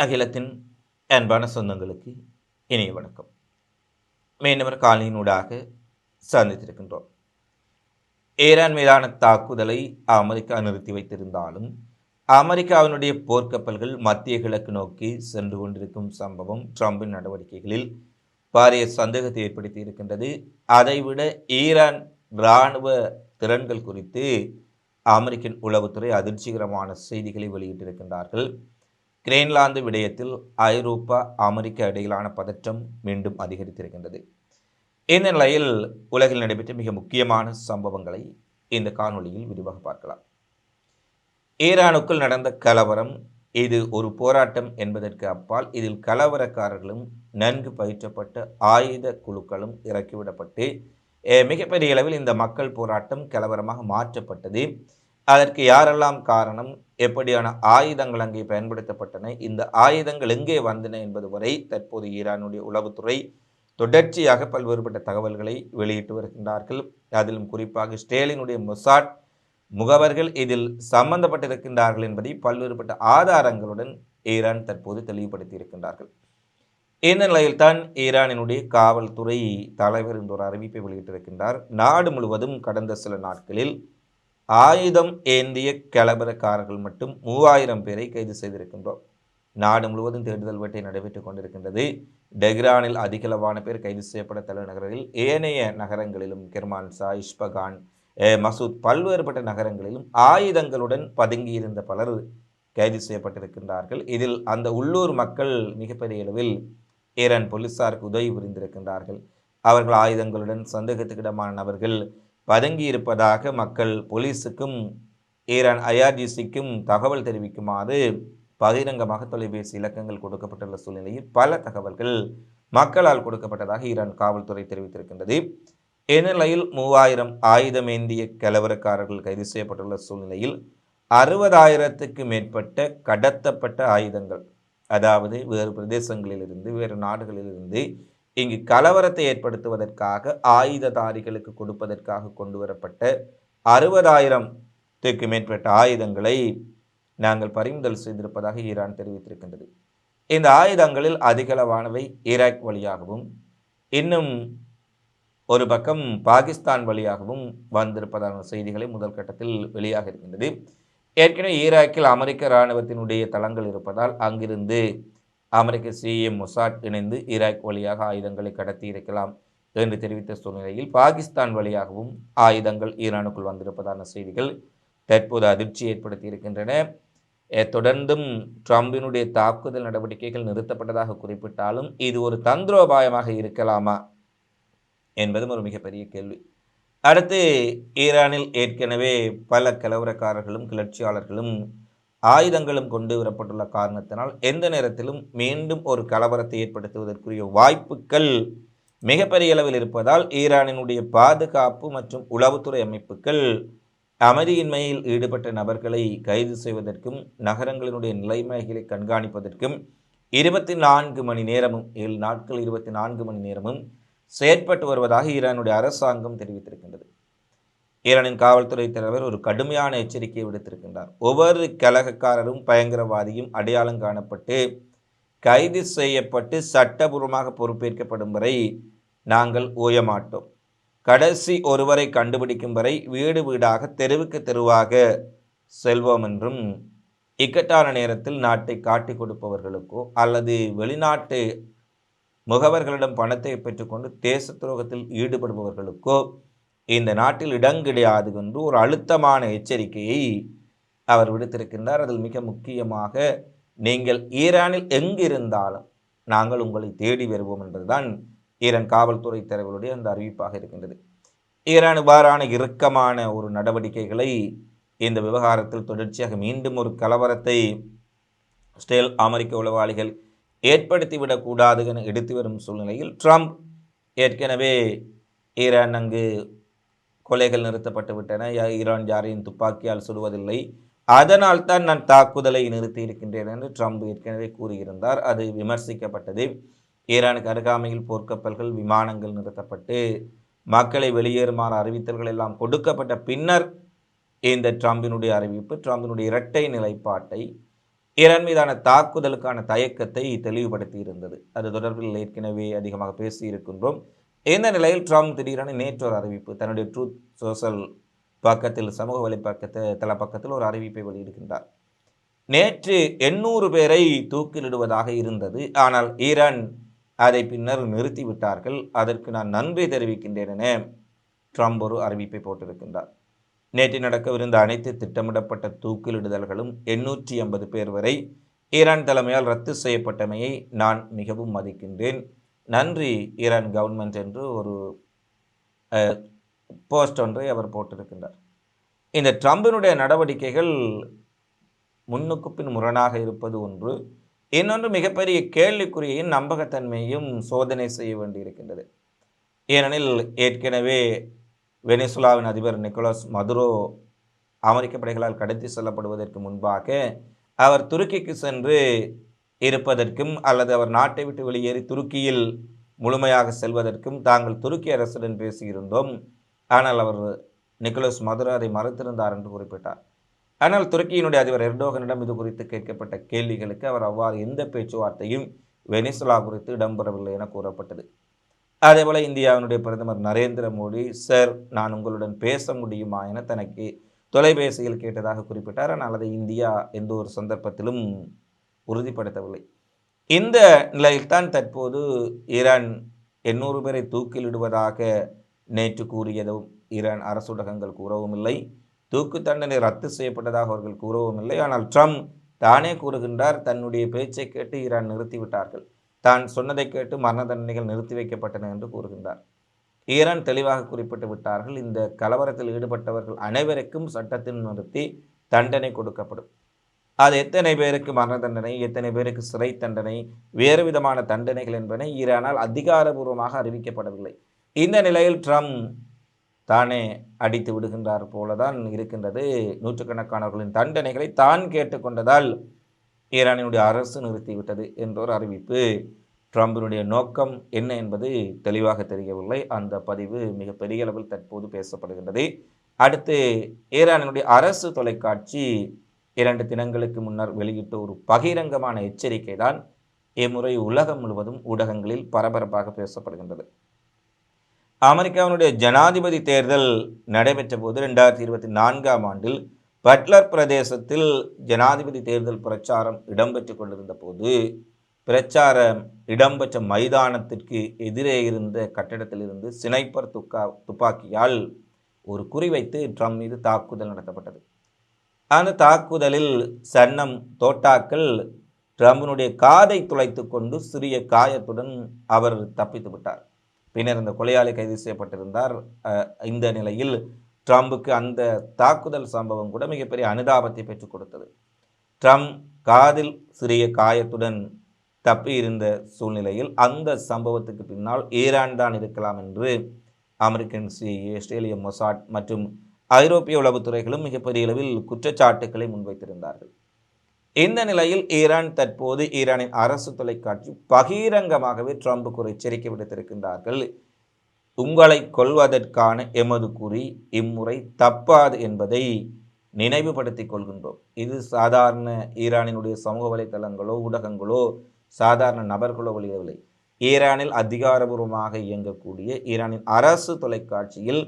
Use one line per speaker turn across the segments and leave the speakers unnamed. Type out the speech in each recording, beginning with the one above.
அகிலத்தின் அன்பான சொந்தங்களுக்கு இனிய வணக்கம். மீண்டும் காலையினூடாக சந்தித்திருக்கின்றோம். ஈரான் மீதான தாக்குதலை அமெரிக்கா நிறுத்தி வைத்திருந்தாலும் அமெரிக்காவினுடைய போர்க்கப்பல்கள் மத்திய கிழக்கு நோக்கி சென்று கொண்டிருக்கும் சம்பவம் ட்ரம்பின் நடவடிக்கைகளில் பாரிய சந்தேகத்தை ஏற்படுத்தி இருக்கின்றது. அதைவிட ஈரான் இராணுவ திறன்கள் குறித்து அமெரிக்கன் உளவுத்துறை அதிர்ச்சிகரமான செய்திகளை வெளியிட்டிருக்கின்றார்கள். கிரீன்லாந்து விடயத்தில் ஐரோப்பா அமெரிக்கா இடையிலான பதற்றம் மீண்டும் அதிகரித்திருக்கின்றது. இந்த நிலையில் உலகில் நடைபெற்ற மிக முக்கியமான சம்பவங்களை இந்த காணொளியில் விரிவாக பார்க்கலாம். ஈரானுக்குள் நடந்த கலவரம் இது ஒரு போராட்டம் என்பதற்கு அப்பால் இதில் கலவரக்காரர்களும் நன்கு பயிற்றப்பட்ட ஆயுத குழுக்களும் இறக்கிவிடப்பட்டு மிகப்பெரிய அளவில் இந்த மக்கள் போராட்டம் கலவரமாக மாற்றப்பட்டது. அதற்கு யாரெல்லாம் காரணம், எப்படியான ஆயுதங்கள் அங்கே பயன்படுத்தப்பட்டன, இந்த ஆயுதங்கள் எங்கே வந்தன என்பது வரை தற்போது ஈரானுடைய உளவுத்துறை தொடர்ச்சியாக பல்வேறுபட்ட தகவல்களை வெளியிட்டு வருகின்றார்கள். அதிலும் குறிப்பாக ஸ்டேலினுடைய மொசாட் முகவர்கள் இதில் சம்பந்தப்பட்டிருக்கின்றார்கள் என்பதை பல்வேறுபட்ட ஆதாரங்களுடன் ஈரான் தற்போது தெளிவுபடுத்தி இருக்கின்றார்கள். இந்த நிலையில்தான் ஈரானினுடைய காவல்துறை தலைவர் என்ற ஒரு அறிவிப்பை வெளியிட்டிருக்கின்றார். நாடு முழுவதும் கடந்த சில நாட்களில் ஆயுதம் ஏந்திய கலவரக்காரர்கள் மட்டும் 3000 பேரை கைது செய்திருக்கின்றோம். நாடு முழுவதும் தேடுதல் வேட்டை நடைபெற்றுக் கொண்டிருக்கின்றது. டெஹ்ரானில் அதிகளவான பேர் கைது செய்யப்பட்ட தலைநகரில் ஏனைய நகரங்களிலும் கெர்மான்சா, இஸ்பகான், மசூத் பல்வேறுபட்ட நகரங்களிலும் ஆயுதங்களுடன் பதுங்கியிருந்த பலர் கைது செய்யப்பட்டிருக்கின்றார்கள். இதில் அந்த உள்ளூர் மக்கள் மிகப்பெரிய அளவில் ஈரான் போலீசாருக்கு உதவி புரிந்திருக்கின்றார்கள். அவர்கள் ஆயுதங்களுடன் சந்தேகத்துக்கிடமான நபர்கள் பதுங்கி இருப்பதாக மக்கள் போலீஸுக்கும் ஈரான் ஐஆர்ஜிசிக்கும் தகவல் தெரிவிக்குமாறு பகிரங்கமாக தொலைபேசி இலக்கங்கள் கொடுக்கப்பட்டுள்ள சூழ்நிலையில் பல தகவல்கள் மக்களால் கொடுக்கப்பட்டதாக ஈரான் காவல்துறை தெரிவித்திருக்கின்றது. இந்நிலையில் 3000 ஆயுதமேந்திய கலவரக்காரர்கள் கைது செய்யப்பட்டுள்ள சூழ்நிலையில் 60,000க்கு மேற்பட்ட கடத்தப்பட்ட ஆயுதங்கள், அதாவது வேறு பிரதேசங்களிலிருந்து வேறு நாடுகளிலிருந்து இங்கு கலவரத்தை ஏற்படுத்துவதற்காக ஆயுததாரிகளுக்கு கொடுப்பதற்காக கொண்டு வரப்பட்ட 60,000க்கு மேற்பட்ட ஆயுதங்களை நாங்கள் பறிமுதல் செய்திருப்பதாக ஈரான் தெரிவித்திருக்கின்றது. இந்த ஆயுதங்களில் அதிகளவானவை ஈராக் வழியாகவும் இன்னும் ஒரு பக்கம் பாகிஸ்தான் வழியாகவும் வந்திருப்பதான செய்திகளை முதல் கட்டத்தில் வெளியாக இருக்கின்றது. ஏற்கனவே ஈராக்கில் அமெரிக்க இராணுவத்தினுடைய தளங்கள் இருப்பதால் அங்கிருந்து அமெரிக்க சிஎம் மொசாட் இணைந்து ஈராக் வழியாக ஆயுதங்களை கடத்தி இருக்கலாம் என்று தெரிவித்த சூழ்நிலையில் பாகிஸ்தான் வழியாகவும் ஆயுதங்கள் ஈரானுக்குள் வந்திருப்பதான செய்திகள் தற்போது அதிர்ச்சி ஏற்படுத்தி இருக்கின்றன. தொடர்ந்தும் ட்ரம்பினுடைய தாக்குதல் நடவடிக்கைகள் நிறுத்தப்பட்டதாக குறிப்பிட்டாலும் இது ஒரு தந்திரோபாயமாக இருக்கலாமா என்பதும் ஒரு மிகப்பெரிய கேள்வி. அடுத்து, ஈரானில் ஏற்கனவே பல கலவரக்காரர்களும் கிளர்ச்சியாளர்களும் ஆயுதங்களும் கொண்டு வரப்பட்டுள்ள காரணத்தினால் எந்த நேரத்திலும் மீண்டும் ஒரு கலவரத்தை ஏற்படுத்துவதற்குரிய வாய்ப்புகள் மிகப்பெரிய அளவில் இருப்பதால் ஈரானினுடைய பாதுகாப்பு மற்றும் உளவுத்துறை அமைப்புகள் அமைதியின்மையில் ஈடுபட்ட நபர்களை கைது செய்வதற்கும் நகரங்களினுடைய நிலைமைகளை கண்காணிப்பதற்கும் 24 மணி நேரமும் 7 நாட்கள் 24 மணி நேரமும் செயற்பட்டு வருவதாக ஈரானுடைய அரசாங்கம் தெரிவித்திருக்கின்றது. ஈரானின் காவல்துறை தலைவர் ஒரு கடுமையான எச்சரிக்கையை விடுத்திருக்கின்றார். ஒவ்வொரு கலகக்காரரும் பயங்கரவாதியும் அடையாளம் காணப்பட்டு கைது செய்யப்பட்டு சட்டபூர்வமாக பொறுப்பேற்கப்படும் வரை நாங்கள் ஓயமாட்டோம். கடைசி ஒருவரை கண்டுபிடிக்கும் வரை வீடு வீடாக தெருவுக்கு தெருவாக செல்வோம் என்றும், இக்கட்டான நேரத்தில் நாட்டை காட்டிக் கொடுப்பவர்களுக்கோ அல்லது வெளிநாட்டு முகவர்களிடம் பணத்தை பெற்றுக்கொண்டு தேச துரோகத்தில் ஈடுபடுபவர்களுக்கோ இந்த நாட்டில் இடம் கிடையாது என்று ஒரு அழுத்தமான எச்சரிக்கையை அவர் விடுத்திருக்கின்றார். அதில் மிக முக்கியமாக, நீங்கள் ஈரானில் எங்கிருந்தாலும் நாங்கள் உங்களை தேடி வருவோம் என்பதுதான் ஈரான் காவல்துறை தலைவருடைய அந்த அறிவிப்பாக இருக்கின்றது. ஈரான் இவ்வாறான இறுக்கமான ஒரு நடவடிக்கைகளை இந்த விவகாரத்தில் தொடர்ச்சியாக மீண்டும் ஒரு கலவரத்தை ஸ்டேல் அமெரிக்க உளவாளிகள் ஏற்படுத்திவிடக்கூடாது என எடுத்து வரும் சூழ்நிலையில் ட்ரம்ப் ஏற்கனவே ஈரான் அங்கு கொலைகள் நிறுத்தப்பட்டு விட்டன, ஈரான் யாரையும் துப்பாக்கியால் சுடுவதில்லை, அதனால் தான் நான் தாக்குதலை நிறுத்தி இருக்கின்றேன் என்று ட்ரம்ப் ஏற்கனவே கூறியிருந்தார். அது விமர்சிக்கப்பட்டது. ஈரானுக்கு அருகாமையில் போர்க்கப்பல்கள் விமானங்கள் நிறுத்தப்பட்டு மக்களை வெளியேறுமாறு அறிவித்தல்கள் எல்லாம் கொடுக்கப்பட்ட பின்னர் இந்த ட்ரம்பினுடைய அறிவிப்பு ட்ரம்பினுடைய இரட்டை நிலைப்பாட்டை ஈரான் மீதான தாக்குதலுக்கான தயக்கத்தை தெளிவுபடுத்தி இருந்தது. அது தொடர்பில் ஏற்கனவே அதிகமாக பேசியிருக்கின்றோம். இந்த நிலையில் ட்ரம்ப் திடீரென நேற்று ஒரு அறிவிப்பு தன்னுடைய ட்ரூத் சோஷல் பக்கத்தில், சமூக தள பக்கத்தில் ஒரு அறிவிப்பை வெளியிடுகின்றார். நேற்று 800 பேரை தூக்கிலிடுவதாக இருந்தது. ஆனால் ஈரான் அதை பின்னர் நிறுத்திவிட்டார்கள். அதற்கு நான் நன்றி தெரிவிக்கின்றேன் என ட்ரம்ப் ஒரு அறிவிப்பை போட்டிருக்கின்றார். நேற்று நடக்கவிருந்த அனைத்து திட்டமிடப்பட்ட தூக்கிலிடுதல்களும் 850 பேர் வரை ஈரான் தலைமையால் ரத்து செய்யப்பட்டமையை நான் மிகவும் மதிக்கின்றேன். நன்றி ஈரான் கவர்மெண்ட் என்று ஒரு போஸ்ட் ஒன்றை அவர் போட்டிருக்கின்றார். இந்த ட்ரம்பினுடைய நடவடிக்கைகள் முன்னுக்கு பின் முரணாக இருப்பது ஒன்று. இன்னொன்று மிகப்பெரிய கேள்விக்குறியையும் நம்பகத்தன்மையும் சோதனை செய்ய வேண்டியிருக்கின்றது. ஏனெனில் ஏற்கனவே வெனிசுலாவின் அதிபர் நிக்கோலஸ் மதுரோ அமெரிக்க படைகளால் கடத்தி செல்லப்படுவதற்கு முன்பாக அவர் துருக்கிக்கு சென்று இருப்பதற்கும் அல்லது அவர் நாட்டை விட்டு வெளியேறி துருக்கியில் முழுமையாக செல்வதற்கும் தாங்கள் துருக்கி அரசுடன் பேசியிருந்தோம். ஆனால் அவர் நிக்கோலஸ் மதுரோ அதை மறுத்திருந்தார் என்று குறிப்பிட்டார். ஆனால் துருக்கியினுடைய அதிபர் எர்டோகனிடம் இது குறித்து கேட்கப்பட்ட கேள்விகளுக்கு அவர் அவ்வாறு எந்த பேச்சுவார்த்தையும் வெனிசுலா குறித்து இடம்பெறவில்லை என கூறப்பட்டது. அதேபோல இந்தியாவினுடைய பிரதமர் நரேந்திர மோடி, சார் நான் உங்களுடன் பேச முடியுமா என தனக்கு தொலைபேசியில் கேட்டதாக குறிப்பிட்டார். ஆனால் அதை இந்தியா எந்த ஒரு சந்தர்ப்பத்திலும் உறுதிப்படுத்தவில்லை. இந்த நிலையில்தான் தற்போது ஈரான் 800 பேரை தூக்கிலிடுவதாக நேற்று கூறியதும் ஈரான் அரசுடகங்கள் கூறவும் இல்லை. தூக்கு தண்டனை ரத்து செய்யப்பட்டதாக அவர்கள் கூறவும் இல்லை. ஆனால் ட்ரம்ப் தானே கூறுகின்றார், தன்னுடைய பேச்சை கேட்டு ஈரான் நிறுத்திவிட்டார்கள், தான் சொன்னதை கேட்டு மரண தண்டனைகள் நிறுத்தி வைக்கப்பட்டன என்று கூறுகின்றார். ஈரான் தெளிவாக குறிப்பிட்டு விட்டார்கள், இந்த கலவரத்தில் ஈடுபட்டவர்கள் அனைவருக்கும் சட்டத்தில் நிறுத்தி தண்டனை கொடுக்கப்படும். அது எத்தனை பேருக்கு மரண தண்டனை, எத்தனை பேருக்கு சிறை தண்டனை, வேறு விதமான தண்டனைகள் என்பன ஈரானால் அதிகாரபூர்வமாக அறிவிக்கப்படவில்லை. இந்த நிலையில் ட்ரம்ப் தானே அடித்து விடுகின்றார் போலதான் இருக்கின்றது. நூற்றுக்கணக்கானவர்களின் தண்டனைகளை தான் கேட்டுக்கொண்டதால் ஈரானினுடைய அரசு நிறுத்திவிட்டது என்ற ஒரு அறிவிப்பு. ட்ரம்பினுடைய நோக்கம் என்ன என்பது தெளிவாக தெரியவில்லை. அந்த பதிவு மிக பெரிய அளவில் தற்போது பேசப்படுகின்றது. அடுத்து ஈரானினுடைய அரசு தொலைக்காட்சி 2 தினங்களுக்கு முன்னர் வெளியிட்ட ஒரு பகிரங்கமான எச்சரிக்கை தான் இம்முறை உலகம் முழுவதும் ஊடகங்களில் பரபரப்பாக பேசப்படுகின்றது. அமெரிக்காவினுடைய ஜனாதிபதி தேர்தல் நடைபெற்ற போது 2024ஆம் ஆண்டில் பட்லர் பிரதேசத்தில் ஜனாதிபதி தேர்தல் பிரச்சாரம் இடம்பெற்றுக் கொண்டிருந்த போது பிரச்சாரம் இடம்பெற்ற மைதானத்திற்கு எதிரே இருந்த கட்டிடத்திலிருந்து ஸ்னைப்பர் துப்பாக்கியால் ஒரு குறிவைத்து ட்ரம்ப் மீது தாக்குதல் நடத்தப்பட்டது. அந்த தாக்குதலில் சன்னம் தோட்டாக்கள் ட்ரம்பினுடைய காதை துளைத்து கொண்டு சிறிய காயத்துடன் அவர் தப்பித்து விட்டார். பின்னர் இந்த கொலையாளி கைது செய்யப்பட்டிருந்தார். இந்த நிலையில் ட்ரம்புக்கு அந்த தாக்குதல் சம்பவம் கூட மிகப்பெரிய அனுதாபத்தை பெற்றுக் கொடுத்தது. ட்ரம்ப் காதில் சிறிய காயத்துடன் தப்பி இருந்த சூழ்நிலையில் அந்த சம்பவத்துக்கு பின்னால் ஈரான் தான் இருக்கலாம் என்று அமெரிக்கன் CIA, ஆஸ்திரேலிய மொசாட் மற்றும் ஐரோப்பிய உளவுத்துறைகளும் மிகப்பெரிய அளவில் குற்றச்சாட்டுக்களை முன்வைத்திருந்தார்கள். இந்த நிலையில் ஈரான் தற்போது ஈரானின் அரசு தொலைக்காட்சி பகிரங்கமாகவே ட்ரம்புக்கு ஒரு எச்சரிக்கை விடுத்திருக்கின்றார்கள். உங்களை கொல்வதற்கான எமது குறி இம்முறை தப்பாது என்பதை நினைவுபடுத்திக் கொள்கின்றோம். இது சாதாரண ஈரானினுடைய சமூக வலைத்தளங்களோ ஊடகங்களோ சாதாரண நபர்களோ வெளியிடவில்லை. ஈரானில் அதிகாரபூர்வமாக இயங்கக்கூடிய ஈரானின் அரசு தொலைக்காட்சியில்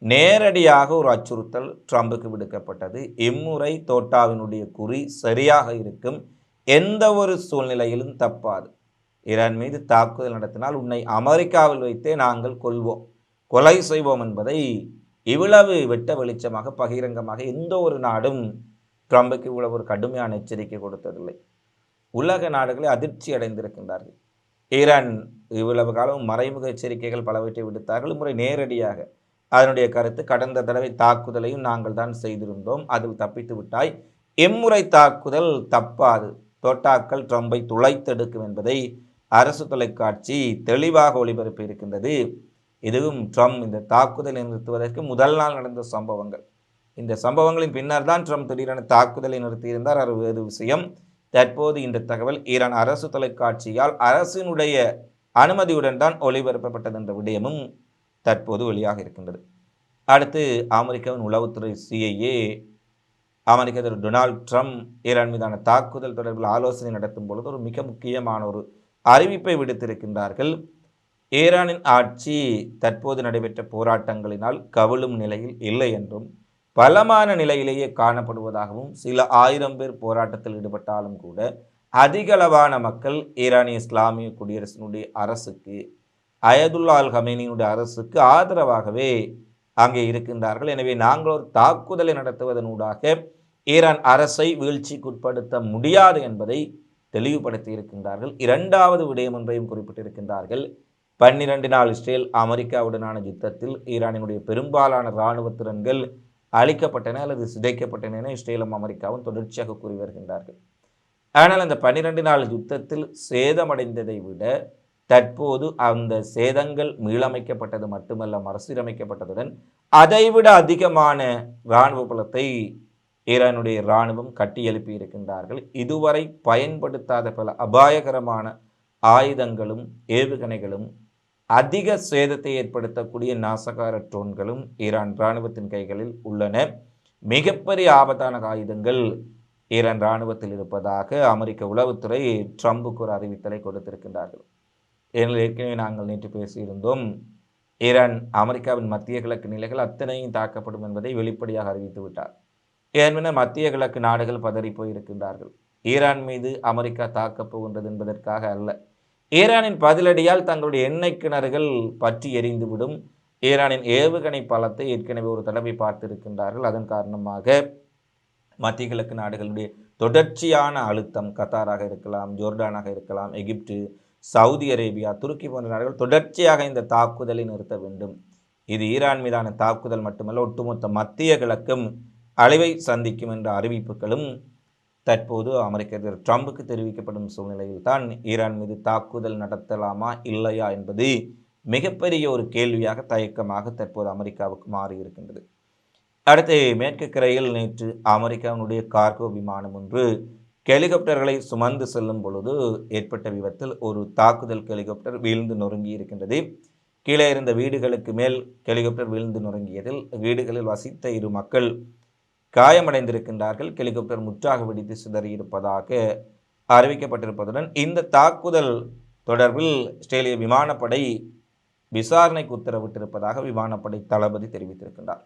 நேரடியாக ஒரு அச்சுறுத்தல் ட்ரம்புக்கு விடுக்கப்பட்டது. இம்முறை தோட்டாவினுடைய குறி சரியாக இருக்கும், எந்த ஒரு சூழ்நிலையிலும் தப்பாது. ஈரான் மீது தாக்குதல் நடத்தினால் உன்னை அமெரிக்காவில் வைத்தே நாங்கள் கொல்வோம், கொலை செய்வோம் என்பதை இவ்வளவு வெட்ட வெளிச்சமாக பகிரங்கமாக எந்த ஒரு நாடும் ட்ரம்புக்கு இவ்வளவு ஒரு கடுமையான எச்சரிக்கை கொடுத்ததில்லை. உலக நாடுகளை அதிர்ச்சி அடைந்திருக்கின்றார்கள். ஈரான் இவ்வளவு காலம் மறைமுக எச்சரிக்கைகள் பலவற்றை விடுத்தார்கள். இம்முறை நேரடியாக அதனுடைய கருத்து, கடந்த தடவை தாக்குதலையும் நாங்கள் தான் செய்திருந்தோம், அதில் தப்பித்து விட்டாய், எம்முறை தாக்குதல் தப்பாது, தோட்டாக்கள் ட்ரம்பை துளைத்தெடுக்கும் என்பதை அரசு தொலைக்காட்சி தெளிவாக ஒளிபரப்பி இருக்கின்றது. இதுவும் ட்ரம்ப் இந்த தாக்குதலை நிறுத்துவதற்கு முதல் நாள் நடந்த சம்பவங்கள். இந்த சம்பவங்களின் பின்னர் தான் ட்ரம்ப் திடீரென தாக்குதலை நிறுத்தியிருந்தார், அது வேறு விஷயம். தற்போது இந்த தகவல் ஈரான் அரசு தொலைக்காட்சியால் அரசினுடைய அனுமதியுடன் தான் ஒளிபரப்பப்பட்டது என்ற விடயமும் தற்போது வெளியாக இருக்கின்றது. அடுத்து அமெரிக்காவின் உளவுத்துறை CIA அமெரிக்க அதிபர் டொனால்ட் ட்ரம்ப் ஈரான் மீதான தாக்குதல் தொடர்பில் ஆலோசனை நடத்தும் பொழுது ஒரு மிக முக்கியமான ஒரு அறிவிப்பை விடுத்திருக்கின்றார்கள். ஈரானின் ஆட்சி தற்போது நடைபெற்ற போராட்டங்களினால் கவிழும் நிலையில் இல்லை என்றும், பலமான நிலையிலேயே காணப்படுவதாகவும், சில ஆயிரம் பேர் போராட்டத்தில் ஈடுபட்டாலும் கூட அதிகளவான மக்கள் ஈரானிய இஸ்லாமிய குடியரசினுடைய அரசுக்கு, அயதுல்லா அல் ஹமேனியினுடைய அரசுக்கு ஆதரவாகவே அங்கே இருக்கின்றார்கள். எனவே நாங்கள் ஒரு தாக்குதலை நடத்துவதனூடாக ஈரான் அரசை வீழ்ச்சிக்குட்படுத்த முடியாது என்பதை தெளிவுபடுத்தி இருக்கின்றார்கள். இரண்டாவது விடயம் ஒன்றையும் குறிப்பிட்டிருக்கின்றார்கள். 12 நாள் இஸ்ரேல் அமெரிக்காவுடனான யுத்தத்தில் ஈரானினுடைய பெரும்பாலான இராணுவ திறன்கள் அழிக்கப்பட்டன அல்லது சிதைக்கப்பட்டன என இஸ்ரேலும் அமெரிக்காவும் தொடர்ச்சியாக கூறி வருகின்றார்கள். ஆனால் அந்த 12 நாள் யுத்தத்தில் சேதமடைந்ததை விட தற்போது அந்த சேதங்கள் மீளமைக்கப்பட்டது மட்டுமல்ல, மறுசீரமைக்கப்பட்டதுடன் அதைவிட அதிகமான இராணுவ பலத்தை ஈரானுடைய இராணுவம் கட்டியெழுப்பி இருக்கின்றார்கள். இதுவரை பயன்படுத்தாத பல அபாயகரமான ஆயுதங்களும் ஏவுகணைகளும் அதிக சேதத்தை ஏற்படுத்தக்கூடிய நாசகார ட்ரோன்களும் ஈரான் இராணுவத்தின் கைகளில் உள்ளன. மிகப்பெரிய ஆபத்தான ஆயுதங்கள் ஈரான் இராணுவத்தில் இருப்பதாக அமெரிக்க உளவுத்துறை ட்ரம்புக்கு ஒரு அறிவித்தலை கொடுத்திருக்கின்றார்கள். ஏற்கனவே நாங்கள் நேற்று பேசியிருந்தோம். ஈரான் அமெரிக்காவின் மத்திய கிழக்கு நிலைகள் அத்தனையும் தாக்கப்படும் என்பதை வெளிப்படையாக அறிவித்து விட்டார். ஏனென மத்திய கிழக்கு நாடுகள் பதறி போயிருக்கின்றார்கள். ஈரான் மீது அமெரிக்கா தாக்கப் போகின்றது என்பதற்காக அல்ல. ஈரானின் பதிலடியால் தங்களுடைய எண்ணெய் கிணறுகள் பற்றி எரிந்துவிடும். ஈரானின் ஏவுகணை பலத்தை ஏற்கனவே ஒரு தடவை பார்த்திருக்கின்றார்கள். அதன் காரணமாக மத்திய கிழக்கு நாடுகளுடைய தொடர்ச்சியான அழுத்தம், கத்தாராக இருக்கலாம், ஜோர்டானாக இருக்கலாம், எகிப்து, சவுதி அரேபியா, துருக்கி போன்ற நாடுகள் தொடர்ச்சியாக இந்த தாக்குதலை நிறுத்த வேண்டும். இது ஈரான் மீதான தாக்குதல் மட்டுமல்ல, ஒட்டுமொத்த மத்திய கிழக்கும் அழிவை சந்திக்கும் என்ற அறிவிப்புகளும் தற்போது அமெரிக்க அதிபர் ட்ரம்புக்கு தெரிவிக்கப்படும் சூழ்நிலையில் தான் ஈரான் மீது தாக்குதல் நடத்தலாமா இல்லையா என்பது மிகப்பெரிய ஒரு கேள்வியாக, தயக்கமாக தற்போது அமெரிக்காவுக்கு மாறியிருக்கின்றது. அடுத்து மேற்கு கரையில் நேற்று அமெரிக்காவினுடைய கார்கோ விமானம் ஒன்று ஹெலிகாப்டர்களை சுமந்து செல்லும் பொழுது ஏற்பட்ட விபத்தில் ஒரு தாக்குதல் ஹெலிகாப்டர் வீழ்ந்து நொறுங்கி இருக்கின்றது. கீழே இருந்த வீடுகளுக்கு மேல் ஹெலிகாப்டர் வீழ்ந்து நொறுங்கியதில் வீடுகளில் வசித்த 2 மக்கள் காயமடைந்திருக்கின்றார்கள். ஹெலிகாப்டர் முற்றாக வெடித்து சிதறியிருப்பதாக அறிவிக்கப்பட்டிருப்பதுடன் இந்த தாக்குதல் தொடர்பில் இஸ்ரேலிய விமானப்படை விசாரணைக்கு உத்தரவிட்டிருப்பதாக விமானப்படை தளபதி தெரிவித்திருக்கின்றார்.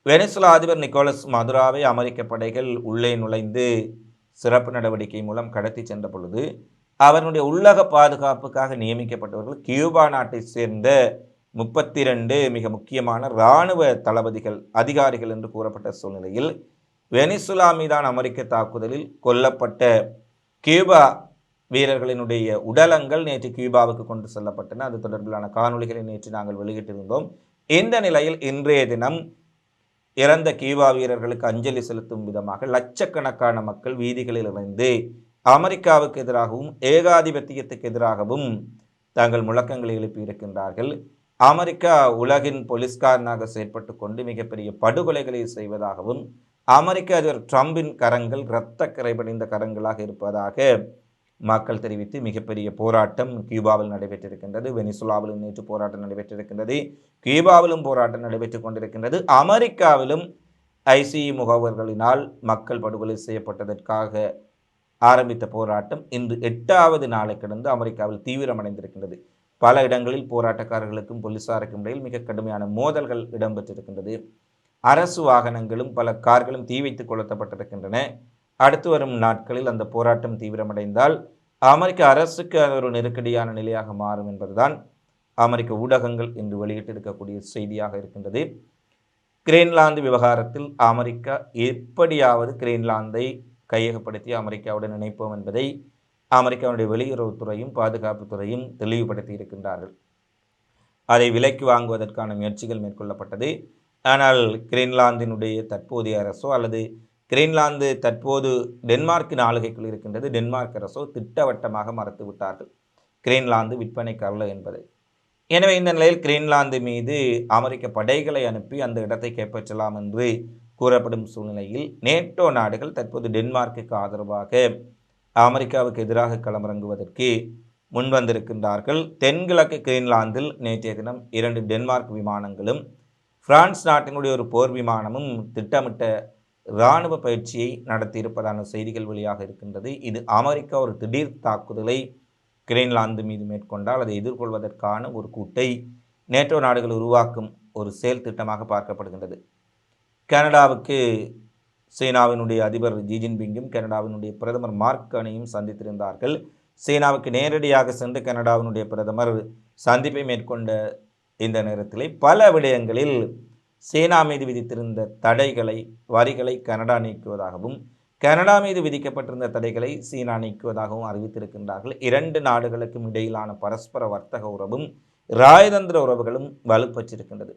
வெனிசுலா அதிபர் நிக்கோலஸ் மதுராவை அமெரிக்க படைகள் உள்ளே நுழைந்து சிறப்பு நடவடிக்கை மூலம் கடத்தி சென்ற பொழுது அவருடைய உள்ளக பாதுகாப்புக்காக நியமிக்கப்பட்டவர்கள் கியூபா நாட்டை சேர்ந்த 32 மிக முக்கியமான இராணுவ தளபதிகள், அதிகாரிகள் என்று கூறப்பட்ட சூழ்நிலையில் வெனிசுலா மீதான அமெரிக்க தாக்குதலில் கொல்லப்பட்ட கியூபா வீரர்களினுடைய உடலங்கள் நேற்று கியூபாவுக்கு கொண்டு செல்லப்பட்டன. அது தொடர்பிலான காணொலிகளை நேற்று நாங்கள் வெளியிட்டிருந்தோம். இந்த நிலையில் இன்றைய தினம் இறந்த கியூபா வீரர்களுக்கு அஞ்சலி செலுத்தும் விதமாக லட்சக்கணக்கான மக்கள் வீதிகளில் இருந்து அமெரிக்காவுக்கு எதிராகவும் ஏகாதிபத்தியத்துக்கு எதிராகவும் தங்கள் முழக்கங்களை எழுப்பியிருக்கின்றார்கள். அமெரிக்கா உலகின் போலீஸ்காரனாக செயற்பட்டு கொண்டு மிகப்பெரிய படுகொலைகளை செய்வதாகவும், அமெரிக்க அதிபர் ட்ரம்பின் கரங்கள் இரத்த கரைபடிந்த கரங்களாக இருப்பதாக மக்கள் தெரிவித்து மிகப்பெரிய போராட்டம் கியூபாவில் நடைபெற்றிருக்கின்றது. வெனிசுலாவிலும் நேற்று போராட்டம் நடைபெற்றிருக்கின்றது. கியூபாவிலும் போராட்டம் நடைபெற்றுக் கொண்டிருக்கின்றது. அமெரிக்காவிலும் ஐசிஇ முகவர்களினால் மக்கள் படுகொலை செய்யப்பட்டதற்காக ஆரம்பித்த போராட்டம் இன்று 8வது நாளை கடந்து அமெரிக்காவில் தீவிரமடைந்திருக்கின்றது. பல இடங்களில் போராட்டக்காரர்களுக்கும் போலீசாருக்கும் இடையில் மிக கடுமையான மோதல்கள் இடம்பெற்றிருக்கின்றது. அரசு வாகனங்களும் பல கார்களும் தீ வைத்து கொளுத்தப்பட்டிருக்கின்றன. அடுத்து வரும் நாட்களில் அந்த போராட்டம் தீவிரமடைந்தால் அமெரிக்க அரசுக்கு அது ஒரு நெருக்கடியான நிலையாக மாறும் என்பதுதான் அமெரிக்க ஊடகங்கள் இன்று வெளியிட்டிருக்கக்கூடிய செய்தியாக இருக்கின்றது. கிரீன்லாந்து விவகாரத்தில் அமெரிக்கா எப்படியாவது கிரீன்லாந்தை கையகப்படுத்தி அமெரிக்காவுடன் இணைப்போம் என்பதை அமெரிக்காவுடைய வெளியுறவுத்துறையும் பாதுகாப்புத்துறையும் தெளிவுபடுத்தி இருக்கின்றார்கள். அதை விலைக்கு வாங்குவதற்கான முயற்சிகள் மேற்கொள்ளப்பட்டது. ஆனால் கிரீன்லாந்தினுடைய தற்போதைய அரசோ அல்லது கிரீன்லாந்து தற்போது டென்மார்க்கின் ஆளுகைக்குள் இருக்கின்றது, டென்மார்க் அரசோ திட்டவட்டமாக மறுத்துவிட்டார்கள் கிரீன்லாந்து விற்பனைக்கு அல்ல என்பதை. எனவே இந்த நிலையில் கிரீன்லாந்து மீது அமெரிக்க படைகளை அனுப்பி அந்த இடத்தை கைப்பற்றலாம் என்று கூறப்படும் சூழ்நிலையில் நேட்டோ நாடுகள் தற்போது டென்மார்க்குக்கு ஆதரவாக அமெரிக்காவுக்கு எதிராக களமிறங்குவதற்கு முன்வந்திருக்கின்றார்கள். தென்கிழக்கு கிரீன்லாந்தில் நேற்றைய தினம் 2 டென்மார்க் விமானங்களும் பிரான்ஸ் நாட்டினுடைய ஒரு போர் விமானமும் திட்டமிட்ட இராணுவ பயிற்சியை நடத்தியிருப்பதான செய்திகள் வெளியாக இருக்கின்றது. இது அமெரிக்கா ஒரு திடீர் தாக்குதலை கிரீன்லாந்து மீது மேற்கொண்டால் அதை எதிர்கொள்வதற்கான ஒரு கூட்டை நேட்டோ நாடுகள் உருவாக்கும் ஒரு செயல் திட்டமாக பார்க்கப்படுகின்றது. கனடாவுக்கு சீனாவினுடைய அதிபர் ஜி ஜின்பிங்கும் கனடாவினுடைய பிரதமர் மார்க் கார்னியும் சந்தித்திருந்தார்கள். சீனாவுக்கு நேரடியாக சென்று கனடாவினுடைய பிரதமர் சந்திப்பை மேற்கொண்ட இந்த நேரத்தில் பல விடயங்களில் சீனா மீது விதித்திருந்த தடைகளை வரிகளை கனடா நீக்குவதாகவும் கனடா மீது விதிக்கப்பட்டிருந்த தடைகளை சீனா நீக்குவதாகவும் அறிவித்திருக்கின்றார்கள். இரண்டு நாடுகளுக்கும் இடையிலான பரஸ்பர வர்த்தக உறவும் இராஜதந்திர உறவுகளும் வலுப்பெற்றிருக்கின்றது.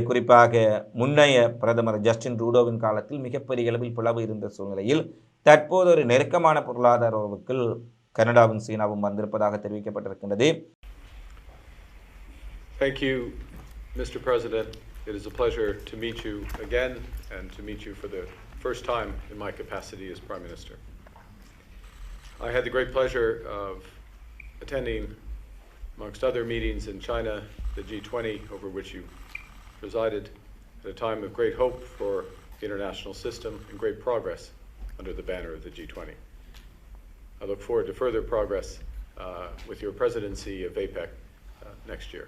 குறிப்பாக முன்னைய பிரதமர் ஜஸ்டின் ட்ரூடோவின் காலத்தில் மிகப்பெரிய அளவில் பிளவு இருந்த சூழ்நிலையில் தற்போது ஒரு நெருக்கமான பொருளாதார உறவுக்குள் கனடாவும் சீனாவும் வந்திருப்பதாக தெரிவிக்கப்பட்டிருக்கின்றது.
Thank you, Mr. President. It is a pleasure to meet you again and to meet you for the first time in my capacity as Prime Minister. I had the great pleasure of attending, amongst other meetings in China, the G20, over which you presided, at a time of great hope for the international system and great progress under the banner of the G20. I look forward to further progress with your presidency of APEC next year.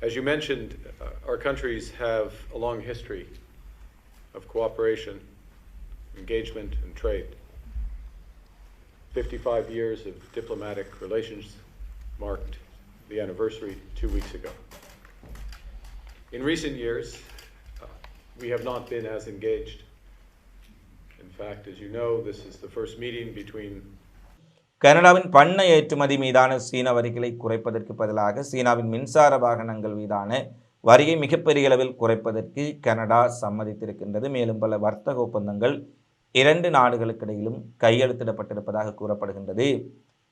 As you mentioned, our countries have a long history of cooperation, engagement, and trade. 55 years of diplomatic relations marked the anniversary 2 weeks ago. In recent years, we have not been as engaged. In fact, as you know, this is the first meeting between
கனடாவின் பண்ணை ஏற்றுமதி மீதான சீன வரிகளை குறைப்பதற்கு பதிலாக சீனாவின் மின்சார வாகனங்கள் மீதான வரியை மிகப்பெரிய அளவில் குறைப்பதற்கு கனடா சம்மதித்திருக்கின்றது. மேலும் பல வர்த்தக ஒப்பந்தங்கள் இரண்டு நாடுகளுக்கிடையிலும் கையெழுத்திடப்பட்டிருப்பதாக கூறப்படுகின்றது.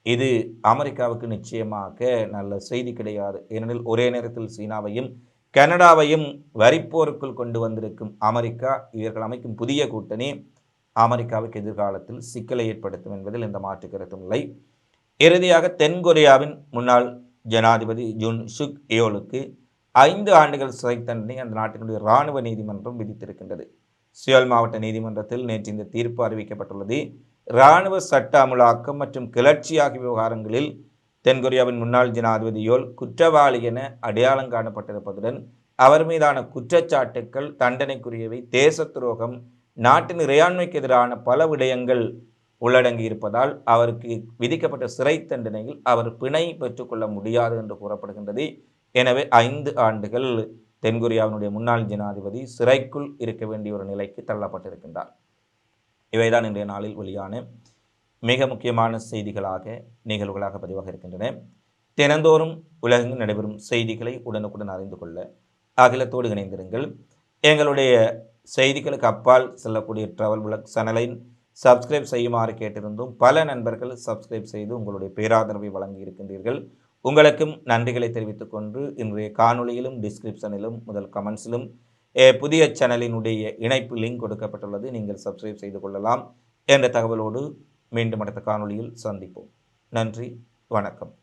இது அமெரிக்காவுக்கு நிச்சயமாக நல்ல செய்தி கிடையாது. ஏனெனில் ஒரே நேரத்தில் சீனாவையும் கனடாவையும் வரிப்போருக்குள் கொண்டு வந்திருக்கும் அமெரிக்கா, இவர்கள் அமைக்கும் புதிய கூட்டணி அமெரிக்காவுக்கு எதிர்காலத்தில் சிக்கலை ஏற்படுத்தும் என்பதில் எந்த மாற்று கருத்தும் இல்லை. இறுதியாக தென்கொரியாவின் முன்னாள் ஜனாதிபதி ஜூன் சுக் ஏயோலுக்கு 5 ஆண்டுகள் சிறை தண்டனை அந்த நாட்டினுடைய இராணுவ நீதிமன்றம் விதித்திருக்கின்றது. சியோல் மாவட்ட நீதிமன்றத்தில் நேற்று இந்த தீர்ப்பு அறிவிக்கப்பட்டுள்ளது. இராணுவ சட்ட அமுலாக்கம் மற்றும் கிளர்ச்சி ஆகிய விவகாரங்களில் தென்கொரியாவின் முன்னாள் ஜனாதிபதி யோல் குற்றவாளி என அடையாளம் காணப்பட்டிருப்பதுடன் அவர் மீதான குற்றச்சாட்டுக்கள் தண்டனைக்குரியவை, தேச துரோகம், நாட்டின் இறையாண்மைக்கு எதிரான பல விடயங்கள் உள்ளடங்கி இருப்பதால் அவருக்கு விதிக்கப்பட்ட சிறை தண்டனையில் அவர் பிணை பெற்றுக்கொள்ள முடியாது என்று கூறப்படுகின்றது. எனவே 5 ஆண்டுகள் தென்கொரியாவினுடைய முன்னாள் ஜனாதிபதி சிறைக்குள் இருக்க வேண்டிய ஒரு நிலைக்கு தள்ளப்பட்டிருக்கின்றார். இவைதான் இன்றைய நாளில் வெளியான மிக முக்கியமான செய்திகளாக நிகழ்வுகளாக பதிவாக இருக்கின்றன. தினந்தோறும் உலகெங்கும் நடைபெறும் செய்திகளை உடனுக்குடன் அறிந்து கொள்ள அகிலத்தோடு இணைந்திருங்கள். எங்களுடைய செய்திகளுக்கு அப்பால் செல்லக்கூடிய டிராவல் விளாக் சேனலை சப்ஸ்கிரைப் செய்யுமாறு கேட்டிருந்தும் பல நண்பர்கள் சப்ஸ்கிரைப் செய்து உங்களுடைய பேராதரவை வழங்கி இருக்கின்றீர்கள். உங்களுக்கும் நன்றிகளை தெரிவித்துக் கொண்டு இன்றைய காணொளியிலும் டிஸ்கிரிப்ஷனிலும் முதல் கமெண்ட்ஸிலும் புதிய சேனலினுடைய இணைப்பு லிங்க் கொடுக்கப்பட்டுள்ளது. நீங்கள் சப்ஸ்கிரைப் செய்து கொள்ளலாம் என்ற தகவலோடு மீண்டும் அடுத்த காணொளியில் சந்திப்போம். நன்றி, வணக்கம்.